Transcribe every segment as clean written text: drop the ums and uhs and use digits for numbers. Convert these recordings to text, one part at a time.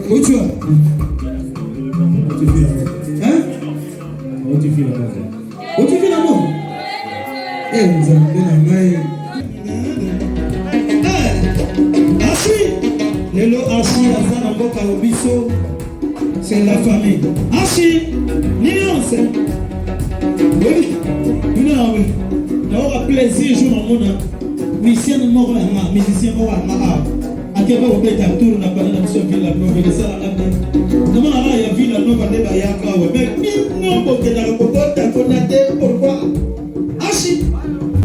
Où tu vas? Hein? Où tu fais là-bas? Où tu fais là-bas? Eh, nous avons bien la main. Lelo Ashi Azana Boka Obiso, c'est la famille. Ashi, Nyon, c'est. Oui, nous avons plaisir jour au monde. Musicien mort là, musicien mort là. À quel point vous êtes à tour, on a parlé de la ville, la nouvelle, ça la ville. Comment il y a ville, la nouvelle, il y a quoi? Mais non, parce que dans le cocotte, t'as connaissé pourquoi? Ashi,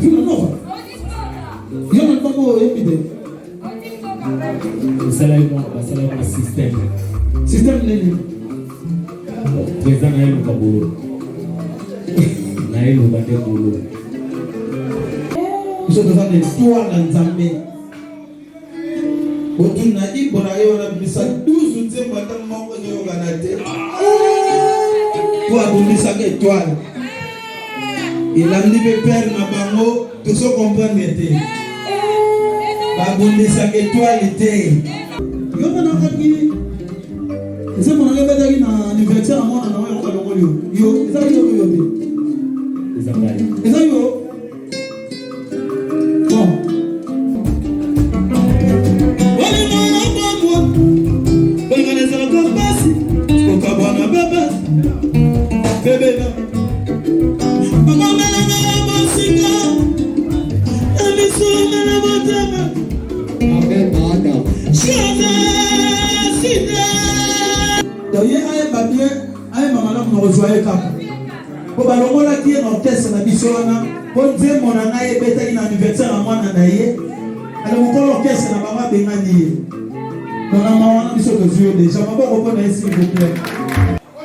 ville la nouvelle. Il y a même pas mot évident. C'est un système. Système de président Naël Kabolo. Naël Kabolo. Nous sommes dans l'histoire dans Zambie. Autour na Ibrahim on a mis ça 12 outils madame moko ni organité. Pour abonner sa étoile. Il a mis le père na bango, tout ça comprendre était. Abonner sa étoile était. Yo na kaki. C'est mon ami badaki na anniversaire moi na yo ka longolio. Yo, ça yo yo. Ça yo. Pour balongola qui est orchestre na bisona pour dire mon anaye beta ina anniversaire à moi na ye alors mon orchestre na mama bengani mon maman biso que Dieu déjà maman reconnaît s'il vous plaît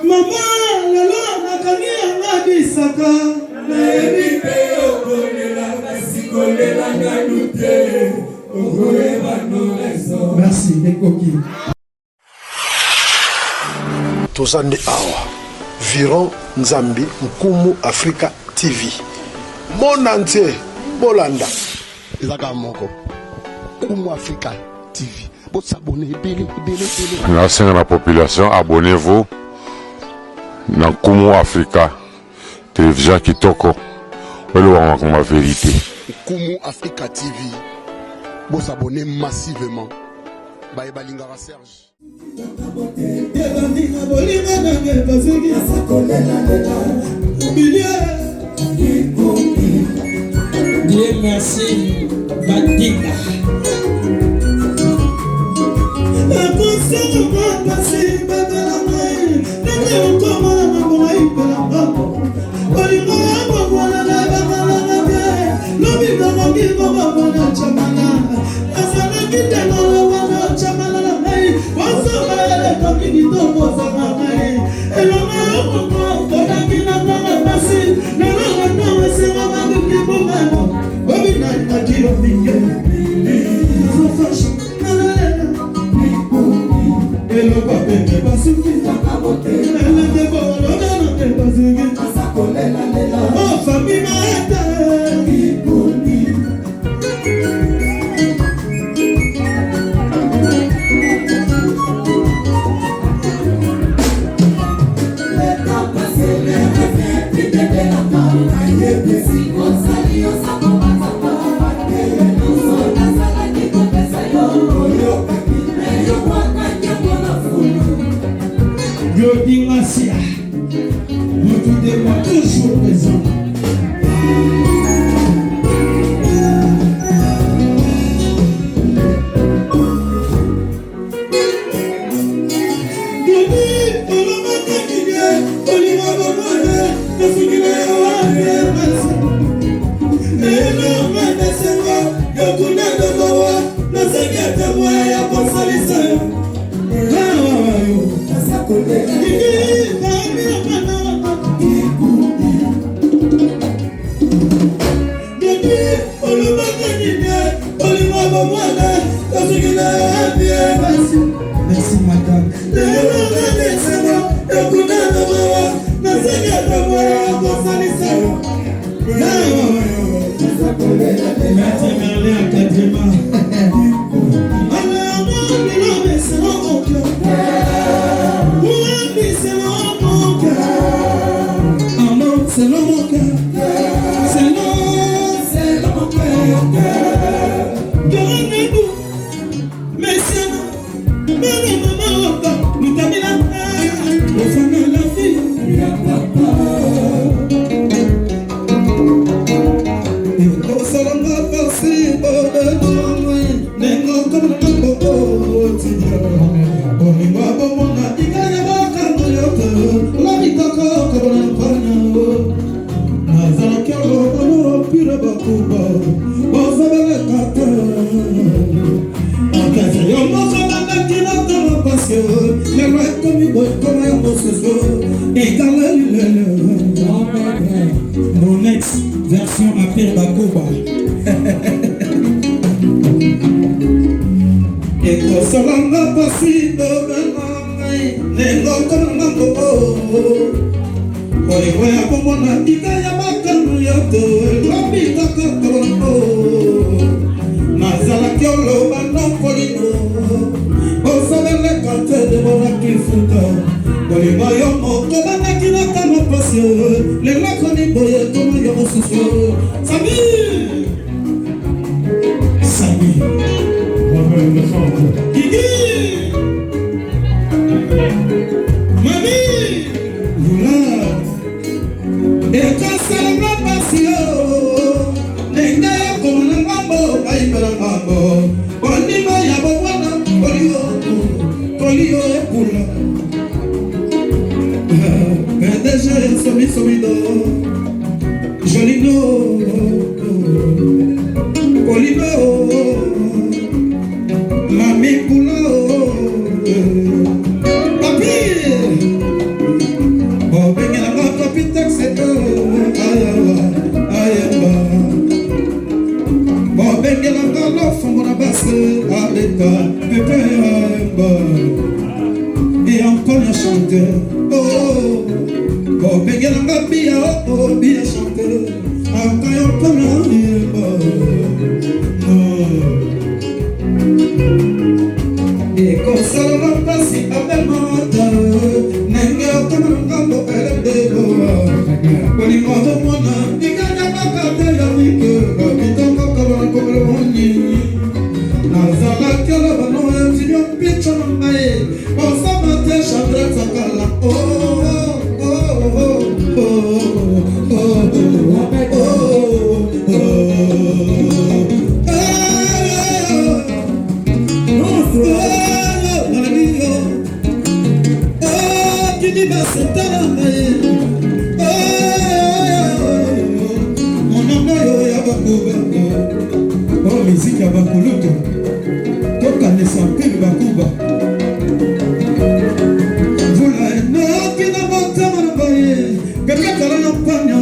maman lelo na kania na bisaka na ebipe okolela basikolela ngadute okoeba no raison. Merci Ekoki. Tozande awa Viron Nzambi Nkumu Africa TV. Mon entier, Bolanda. Ezaka moko. Nkumu Africa TV. Vous s'abonnez, Merci à la population, abonnez-vous dans Nkumu Africa télévision Kitoko. Vous allez voir ma vérité. Nkumu Africa TV. Vous s'abonnez massivement. Bye Balingara Serge. Dieu merci, Badinga. Toujours présent. Merci madame. Merci Mon ex version Apir Bakoba. Et quand ça va passer, et encore un chanteur. Oh, Bengelanga Bia, oh, Bia chanteur. Encore un et comme ça, on va passer à Belmonte. Nenga, comme un gambo, elle est de l'eau. Quand il m'a demandé, il gagne pas qu'à te la vie que, il tombe comme un coloni. Nazala kala bano yamzinyo picha mbaye osama te chandra sakala oh oh oh oh oh musique ya bakuluto toka ne santé bakuba vula no kina motama na baye kaka kala na panya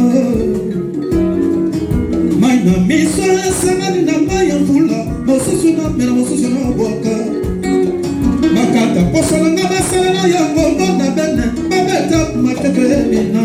mai na miso ya samani na mai ya vula mosusu na mera mosusu na boka makata posala na basala na ya ngomba na bene babeta mateke bina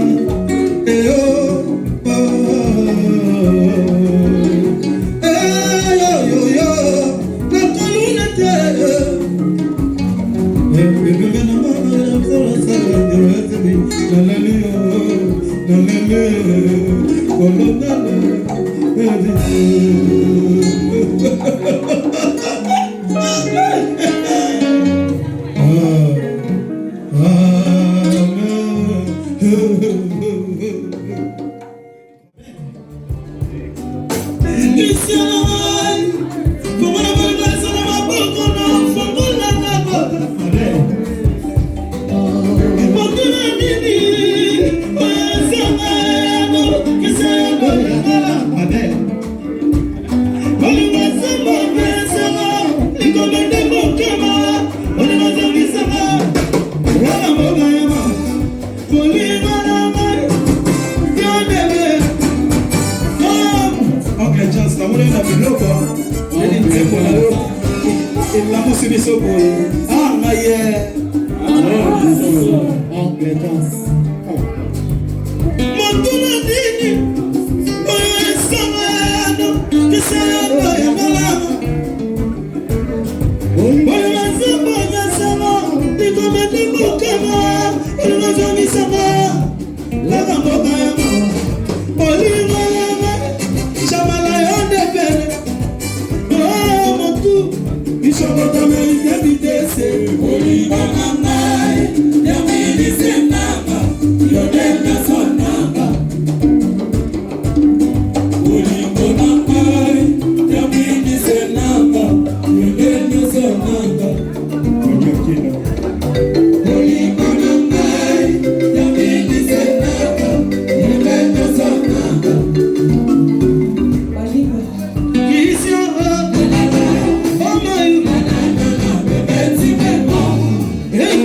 Hey!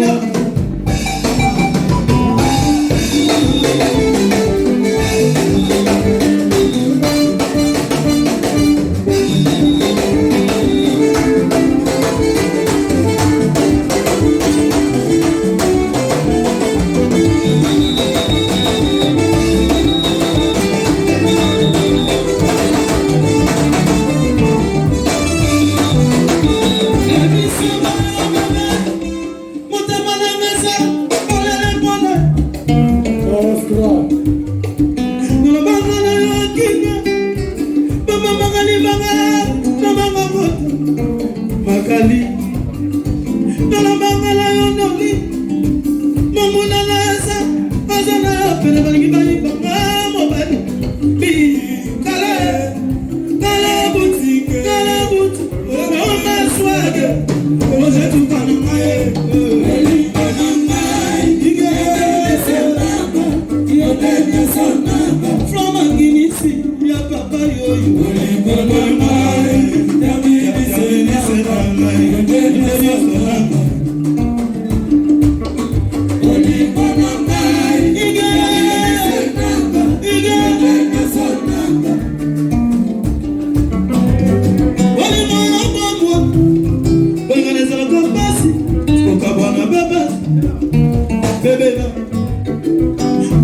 Bébé là.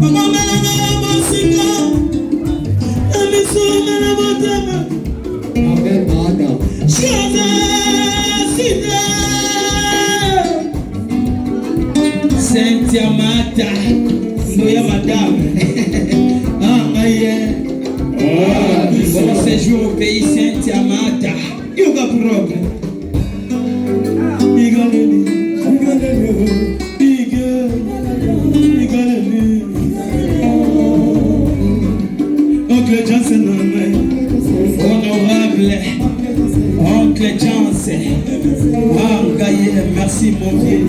Maman m'a la musique. Amiso m'a la botama. Amen, madame. Chose sida. Cynthia Mata. Noya madame. Ah, aïe. Bon séjour au pays Cynthia Mata. Yoga probe. Oncle Johnson, honorable Oncle Johnson, ah, Gaïe, merci mon vieux.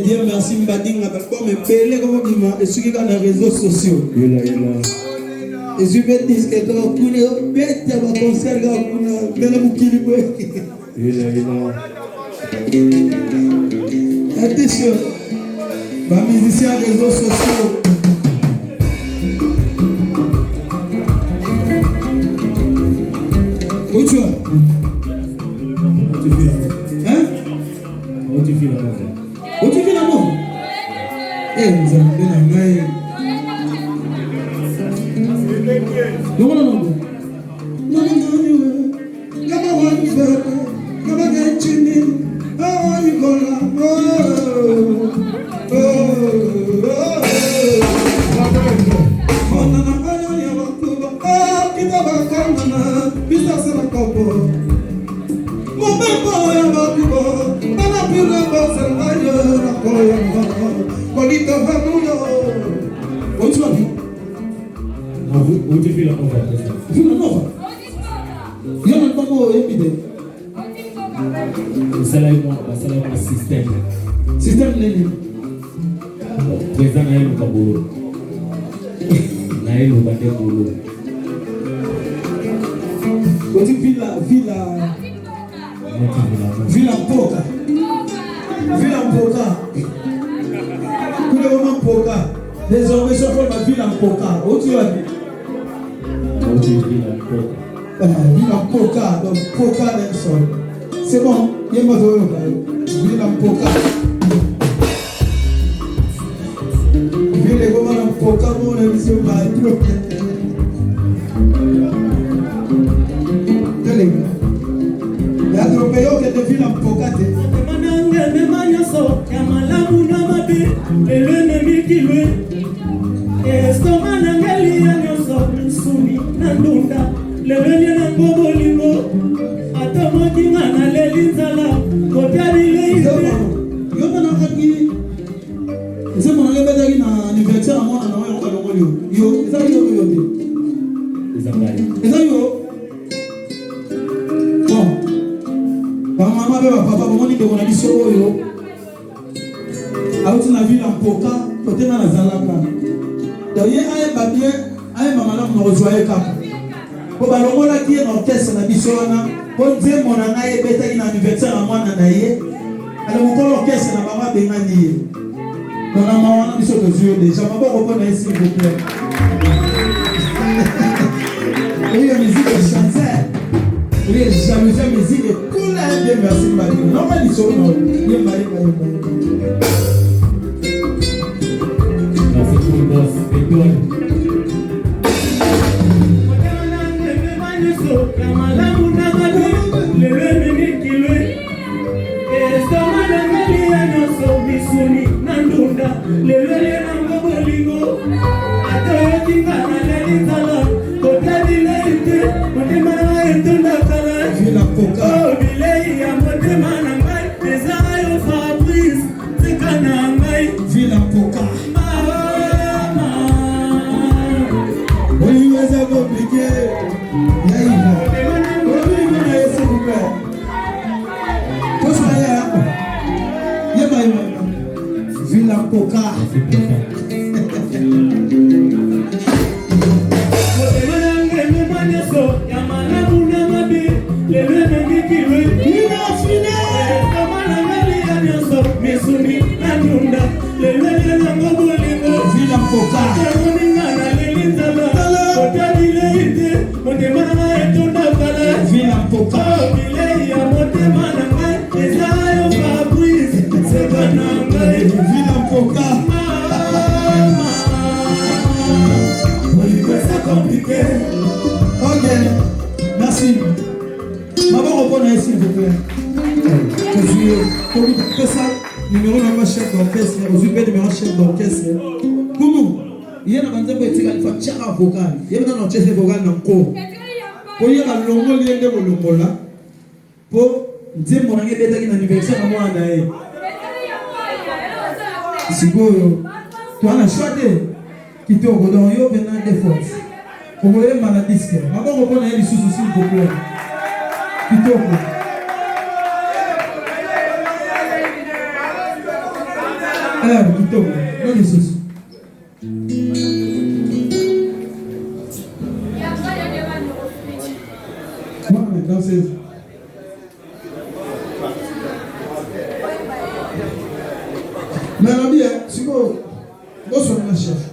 Dieu merci mbadinga comme pele comme dima et ce qui est dans les réseaux sociaux. Et je vais dire que toi kuna bête va concert ga kuna bela mukili boy. Attention. Ba musicien réseaux sociaux. Où tu vas? Hein? Où tu vis là-bas? Où tu vis là-bas? Eh, nous avons bien la main. Non. Où tu vis là-bas? Système nini? Président Naël Kabolo. Naël Obade Bolo. Côté Villa Mpoka. Villa Mpoka. Tous les moments Mpoka. Désormais, je fais ma Villa Mpoka. Où tu vas? Villa Mpoka. Villa Mpoka. Donc Mpoka Nelson. C'est bon. Il y a ma Villa Mpoka. Villa Mpoka. Mon émission va être trop. atropeye okende vila mpoka te mema nyonso ya malamu na mabe elwene mikilwe estoma na ngali ya nyonso misuni na ndunda lebelie na ngobolingo ata mokinga na leli nzala kopia bileite yo monakaki eze monaka ebetaki na anniversaire ya mwana na oyo okalongoli yo ezaki yo yo te eza yo bon bamama mpe bapapa bomoni ndeko na biso oyo auti na vile mpoka kotenga nazalaka donc ye ayeba bien ayeba malamu na kozwa ye kaka po balongolaki ye na orkestre na biso wana po nzembo na ngai ebetaki na anniversaire ya mwana na ye ale mokolo orkestre na bango abengani ye bonama wana biso tozwi yo deja maboko mpo na ye s'il vous plaît oyo musique chancer oyo jalousia musique kula bien merci mbali normal lisolo na ye mbali Merci pour le boss. Étoile. vocal. Il y a un chef vocal dans le corps. Pour y avoir le longo lien de l'ongola. Pour dire mon ami d'être un anniversaire à moi d'ailleurs. Si vous, toi la choisir, qui te redonne yo venant des forces. Vous voyez maladie ce que. Maman on connaît les sous-soucis s'il vous plaît. Qui te alors, qui te non les sous. Mais la vie, si vous sommes un chef.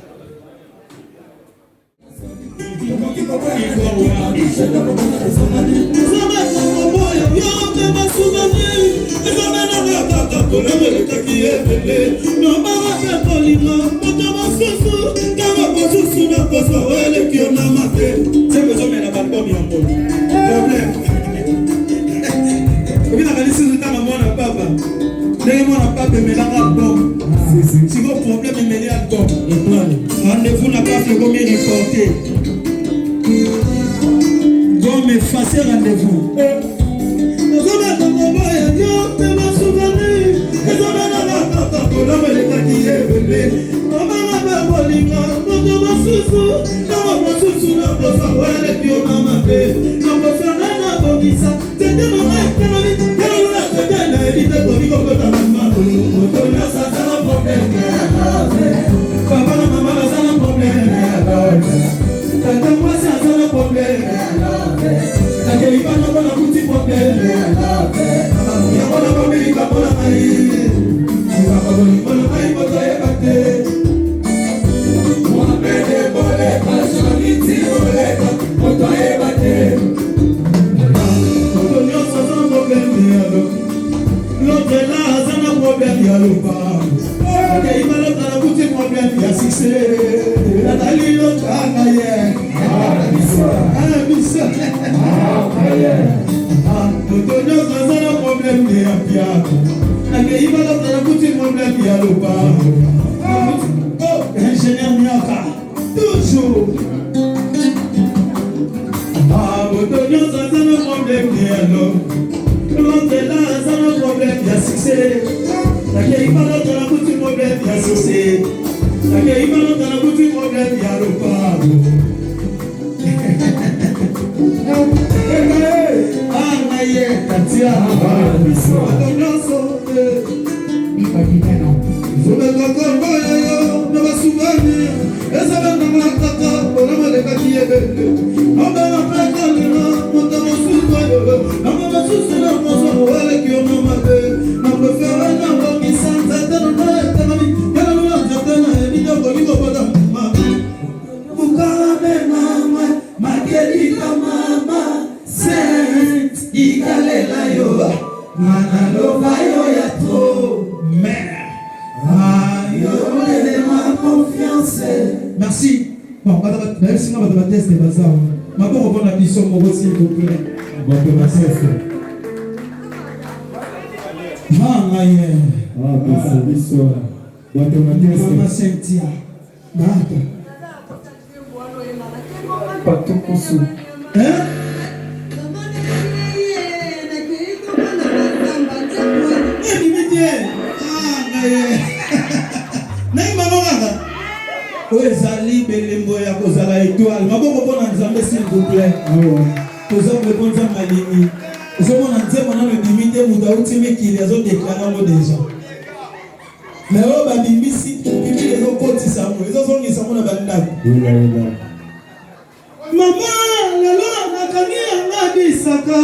Si vos problèmes mêlés à toi, rendez-vous n'a pas fait comme reporter. Comme effacer rendez-vous. problème de Apiako. Il va dans la boutique problème de Yalopa. Oh, ingénieur Niaka. Toujours. Ah, votre audience a un problème de Yalo. L'autre là a un problème de succès. Il va dans la boutique problème de succès. Il va dans la boutique problème de Yalopa. Katia, merci. Bon, même si on va tester les bazar, ma bonne on a dit son mot s'il vous plaît. Bon, on va tester. Maman Cynthia. Pas tout conçu. Hein? Ezali belembo ya kozala étoile maboko mpona nzambe s'il vous plaît toza kokonza malini ozomona nzembo nano ebimi te moto auti mikili azodeklare yango deja me oyo babimbisi bibili ezokotisa mo ezozongisa mo na bandako mama lelo nakangi yanga bisaka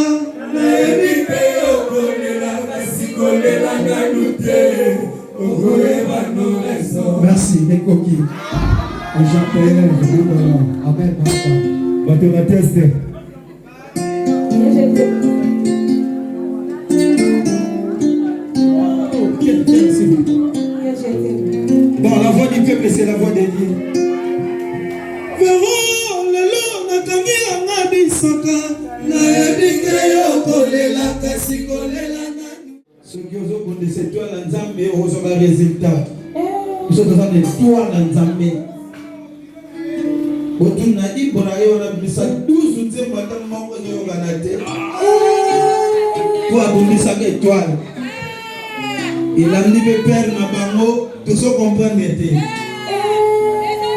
nayebi mpe okolela kasi kolelanga dute okoyeba noleso merci ekoki Jean-Pierre, amen, papa. On va tester. Bon, la voix du peuple, c'est la voix des dieux. Véro, le long, nakangi yanga bisaka, nayebi okolela kasi kolelanga. Soki ozokondisa étoile na Nzambe ozwa résultat. Biso toza na étoile na Nzambe. Otuna ibona yo na bisa 12 nzembo ata moko yo ganate. Kwa bundisa ke étoile. Il a dit le père na bango tout ça comprendre te.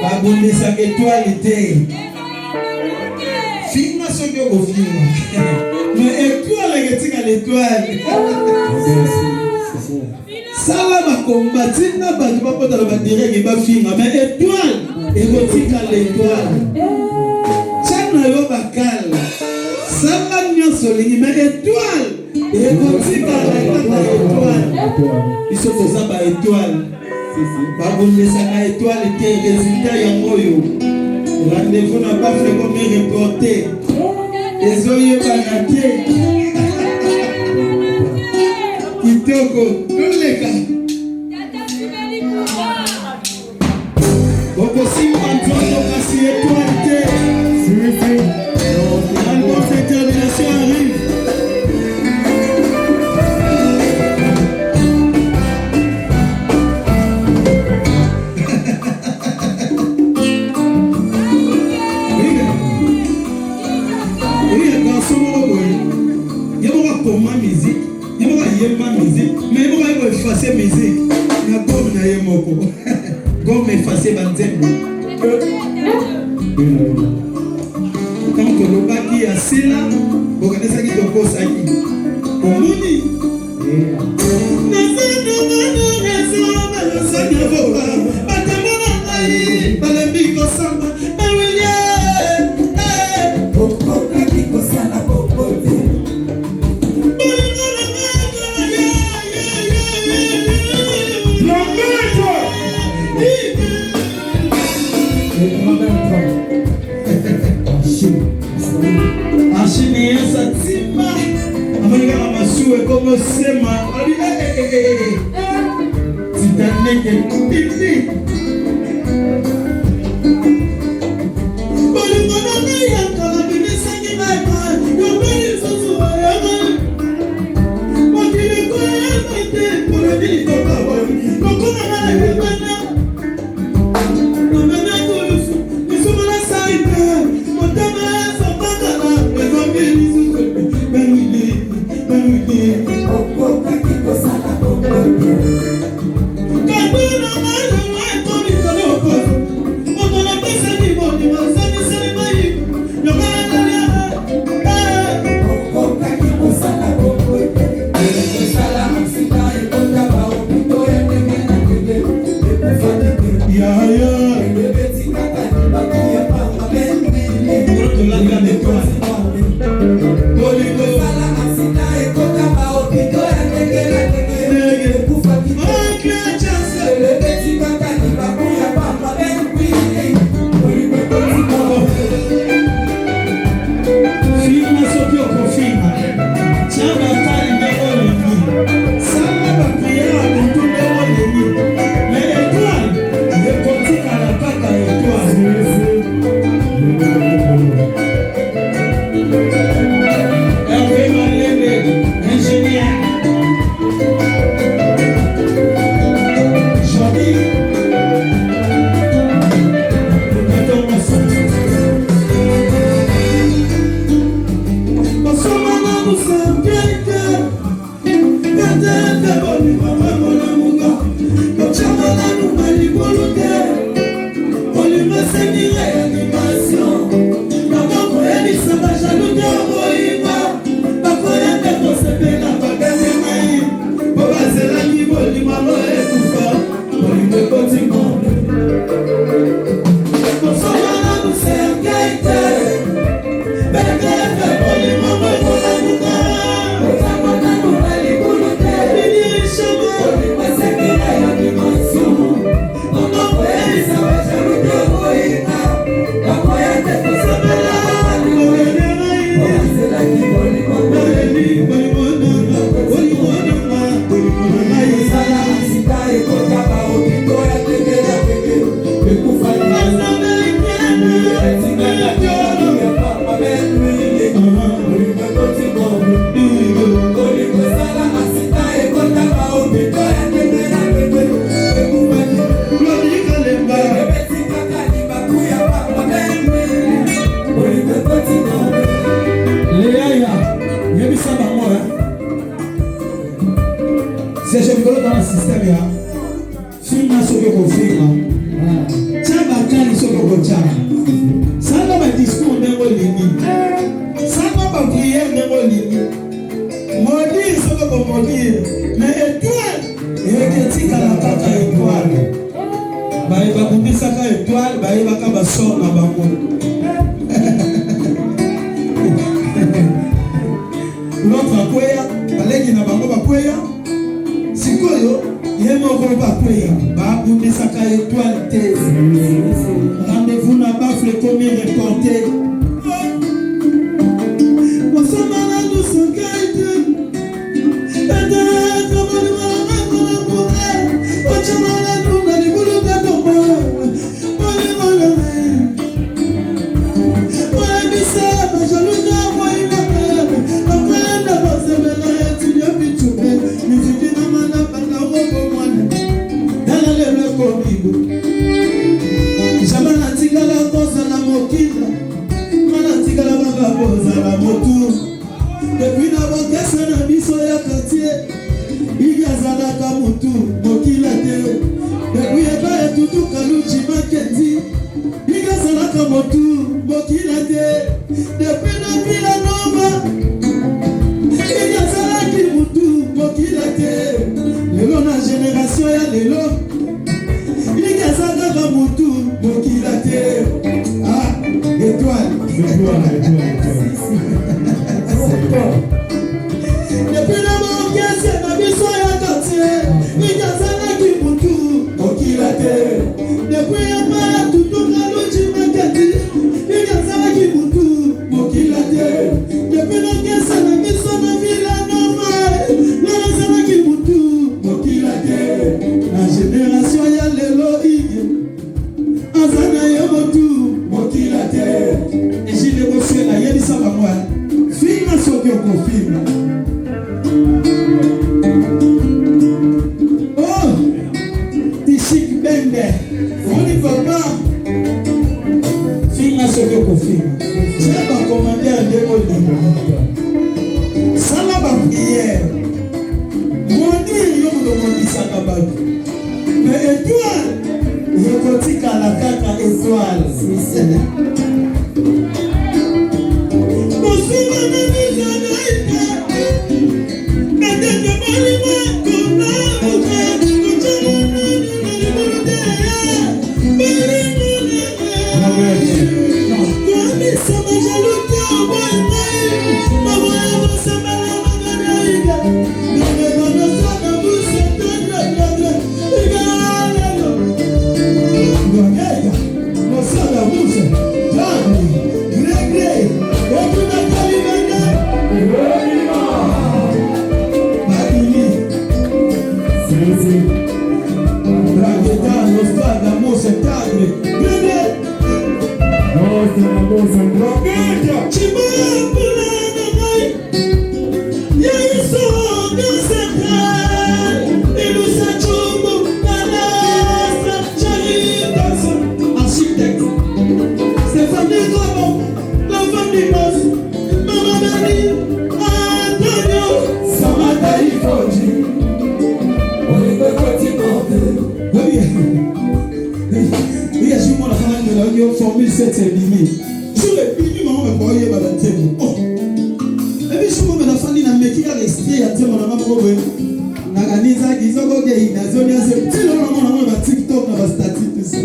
Ba bundisa ke étoile te. Finga so ke ko finga. Mais étoile ke tika l'étoile. Sala ba combattre na ba ba pota ba direct ba finga mais étoile égotika l'étoile. Chana yo bakal. Sala nyonso lingi mais étoile égotika l'étoile. Iso toza ba étoile. Ba bondesa na étoile te résultat ya moyo. Rendez-vous na pas fait comme reporter. Ezoye banate. Kitoko, leka. Okosi mantono kasi étoile te. Quand cette termination arrive. Pour ma musique, il va ma musique, mais il va effacer musique. Il a comme na yemoko, comme effacer banzembo. Tant que le baki a cela, vous connaissez qui te pose aquí. Pour moni. Como sema, Titanic Titi. But C'est je rigole dans le système là. Film na soke ko film. Chaba kali soke ko chaba. Sanga ba discours ndemo lingi. Sanga ba prière ndemo lingi. Modi soke ko modi. Mais étoile, et tika la kaka étoile. Ba eba kumbisa ka étoile, ba eba ka ba sort na bango. L'autre akwea, baleki na bango bakwea. Sikoyo, yemo ko bakwea, ba kumbisa ka étoile te. Rendez-vous na bafle comme reporter. Depuis d'abord, qu'est-ce qu'on a mis sur le quartier? Il y a Zalaka Moutou, Mokila Teo. Depuis Eba et Toutou Kalouchi Maketi. Il y a Zalaka Moutou, Mokila Teo. Depuis la Nova. Il y a Zalaki Moutou, Mokila Teo. Lélo na génération ya Lélo. Il y a Zalaka Moutou, Mokila Teo. Ah, étoile. Depuis le monde qui est ma vie soit à quartier, il y a ça qui moutou, ok la terre. Depuis un mal tout le monde qui m'a gâté, il y a ça qui moutou, ok la terre. Depuis le qui est ma vie soit ma vie la normale, il y a ça qui moutou, ok la terre. La génération y a l'éloïque, Azana yomotu, ok la terre. Et j'ai négocié la yéli ça va moi. Film sur que on filme. Oh, t'es chic bende. On n'y va pas. Film sur que on filme. Tu n'as pas commandé un démoli. Ça n'a pas prière. Mon Dieu, il y a un ça n'a pas. Mais étoile, il y a un petit à la caca étoile. nakanisa kizoko ke inazonia se tilo na mwana ba TikTok na ba status ça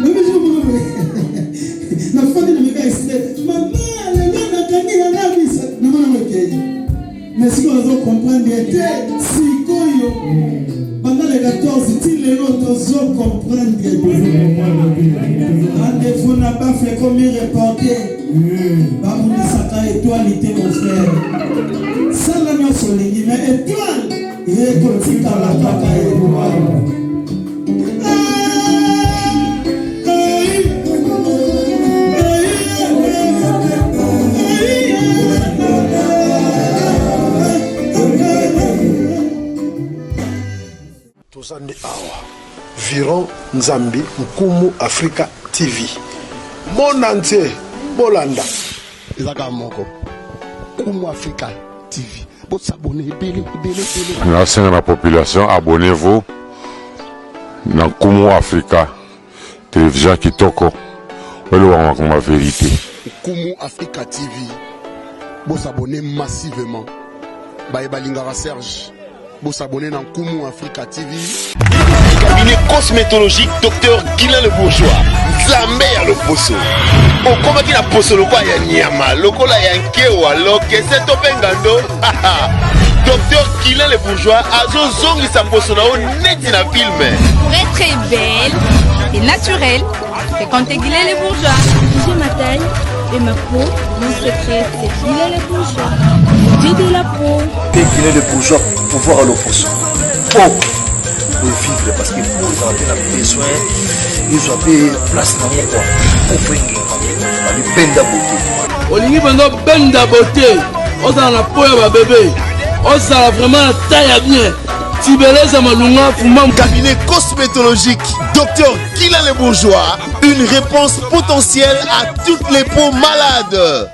mimi je na fandi na meka iste mama le na kanila na bisa na mwana weke mais si on doit comprendre bien si koyo pendant les 14 ti le autres zo comprendre rendez-vous n'a pas fait comme reporter ba mon saka étoile était mon frère ça la na solingi mais étoile il est comme dans la papa étoile Tozandi awa Viron Nzambi Nkumu Africa TV Mon entier Bolanda ezaka moko Nkumu Africa TV pour s'abonner belé. Merci à la population, abonnez-vous dans Nkumu Africa télévision Kitoko. Comme la vérité. Nkumu Africa TV pour s'abonner massivement. Baïbalingara Serge. Pour s'abonner dans Nkumu Africa TV. Cabinet cosmétologique Dr Guilain le Bourgeois. Nzambe ya le poso. Okoma ki na poso lokwa ya nyama, lokola ya nkewa, lokese to pengando. Dr Guilain le Bourgeois azo zongi sa poso na o neti na film. Pour être belle et naturelle, fréquentez Guilain le Bourgeois. J'ai ma taille et ma peau, mon secret c'est Guilain le Bourgeois. J'ai de la peau. Guilain le Bourgeois pour voir le poisson. Pour vivre parce que pour avoir besoin, ils ont des places dans le coin. Pour faire des peines de beauté. Olingi bando benda beauté. On a la peau à bébé. On a vraiment la taille bien. Tibeleza malunga fumam. Cabinet cosmétologique Dr Guilain le Bourgeois. Une réponse potentielle à toutes les peaux malades.